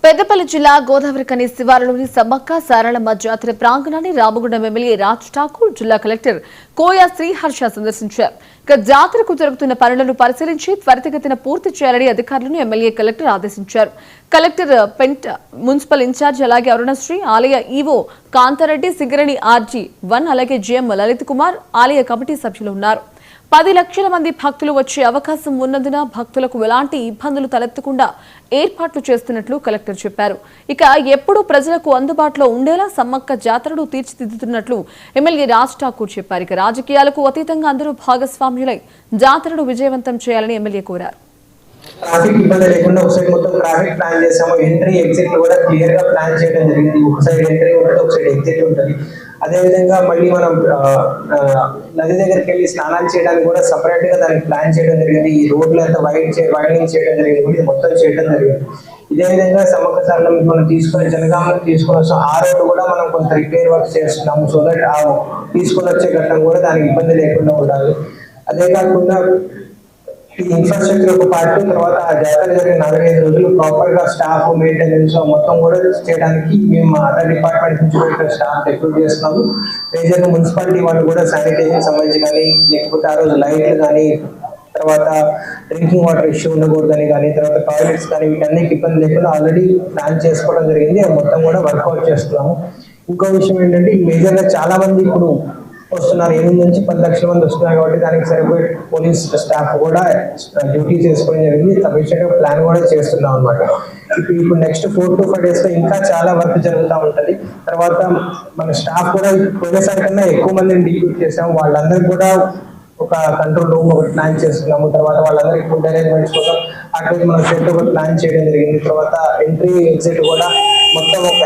పెద్దపల్లి జిల్లా గోదావరిఖని శివారులోని సమ్మక్క సారళమ్మ జాతర ప్రాంగణాన్ని రామగుండం ఎమ్మెల్యే రాజ్ ఠాకూర్ జిల్లా కలెక్టర్ కోయా శ్రీహర్ష సందర్శించారు. జాతరకు జరుగుతున్న పనులను పరిశీలించి త్వరితగతిన పూర్తి చేయాలని అధికారులను ఎమ్మెల్యే కలెక్టర్ ఆదేశించారు. కలెక్టర్ పెంట్ మున్సిపల్ ఇన్ఛార్జ్ అలాగే అరుణశ్రీ, ఆలయ ఈవో కాంతారెడ్డి, సింగరేణి RG1 అలాగే GM లలిత్ కుమార్ ఆలయ కమిటీ సభ్యులు ఉన్నారు. 10 లక్షల మంది భక్తులు వచ్చే అవకాశం ఉన్నందున భక్తులకు ఎలాంటి ఇబ్బందులు తలెత్తకుండా ఏర్పాట్లు చేస్తున్నట్లు కలెక్టర్ చెప్పారు. ఇక ఎప్పుడూ ప్రజలకు అందుబాటులో ఉండేలా సమ్మక్క జాతరను తీర్చిదిద్దుతున్నట్లు ఎమ్మెల్యే రాజ్ ఠాకూర్ చెప్పారు. ఇక రాజకీయాలకు అతీతంగా అందరూ భాగస్వామ్యులై జాతరను విజయవంతం చేయాలని ఎమ్మెల్యే కోరారు. ట్రాఫిక్ ఇబ్బంది లేకుండా ఒక సైడ్ మొత్తం ట్రాఫిక్ ప్లాన్ చేసాము. ఎంట్రీ ఎగ్జిట్ కూడా క్లియర్ గా ప్లాన్ చేయడం జరిగింది. ఒక సైడ్ ఎంట్రీ ఉంటుంది, ఒక సైడ్ ఎగ్జిట్ ఉంటుంది. అదేవిధంగా మళ్ళీ మనం నది దగ్గరికి వెళ్ళి స్నానాలు చేయడానికి కూడా సపరేట్ గా దానికి ప్లాన్ చేయడం జరిగింది. ఈ రోడ్లు అంతా వైడింగ్ చేయడం జరిగింది, మొత్తం చేయడం జరిగింది. ఇదే విధంగా సమ్మక్క సారళమ్మ మనం జనగామని తీసుకొని వస్తాం. ఆ రోడ్డు కూడా మనం కొంత రిపేర్ వర్క్ చేస్తున్నాము. సో దట్ ఆ తీసుకొని వచ్చే ఘట్టం కూడా దానికి ఇబ్బంది లేకుండా ఉండాలి. అదే కాకుండా ఈ ఇన్ఫ్రాస్ట్రక్చర్ ఒక పార్ట్, తర్వాత ఆ జాతర జరిగిన 4-5 రోజులు ప్రాపర్ గా స్టాఫ్ మెయింటెనెన్స్ మొత్తం కూడా చేయడానికి మేము అదర్ డిపార్ట్మెంట్ నుంచి ఇక్కడ స్టాఫ్ రిక్రూట్ చేస్తున్నాము. మేజర్ మున్సిపాలిటీ వాళ్ళు కూడా శానిటైజేషన్ సంబంధించి కానీ, లేకపోతే ఆ రోజు లైట్లు కానీ, తర్వాత డ్రింకింగ్ వాటర్ ఇష్యూ ఉండకూడదని కానీ, తర్వాత టాయిలెట్స్ కానీ, వీటన్నిటికి ఇబ్బంది లేకుండా ఆల్రెడీ ప్లాన్ చేసుకోవడం జరిగింది. మొత్తం కూడా వర్కౌట్ చేస్తున్నాము. ఇంకో విషయం ఏంటంటే మేజర్ గా చాలా మంది ఇప్పుడు వస్తున్నారు. 8 నుంచి 10 లక్షల మంది వస్తున్నారు కాబట్టి దానికి సరిపోయే పోలీస్ స్టాఫ్ కూడా డ్యూటీ చేసుకోవడం జరిగింది. సఫిషియెంట్ గా ప్లాన్ కూడా చేస్తున్నాం అనమాట. ఇప్పుడు నెక్స్ట్ 4 to 5 days లో ఇంకా చాలా వర్క్ జరుగుతూ ఉంటుంది. తర్వాత మన స్టాఫ్ కూడా పోయినసారి కన్నా ఎక్కువ మందిని డిప్యూట్ చేసాము. వాళ్ళందరికీ కూడా ఒక కంట్రోల్ రూమ్ ఒకటి ప్లాన్ చేస్తున్నాము. తర్వాత వాళ్ళందరికీ ఫుడ్ అరేంజ్మెంట్స్ కోసం అక్కడ మనం షెడ్ ఒకటి ప్లాన్ చేయడం జరిగింది. తర్వాత ఎంట్రీ ఎగ్జిట్ కూడా మొత్తం ఒక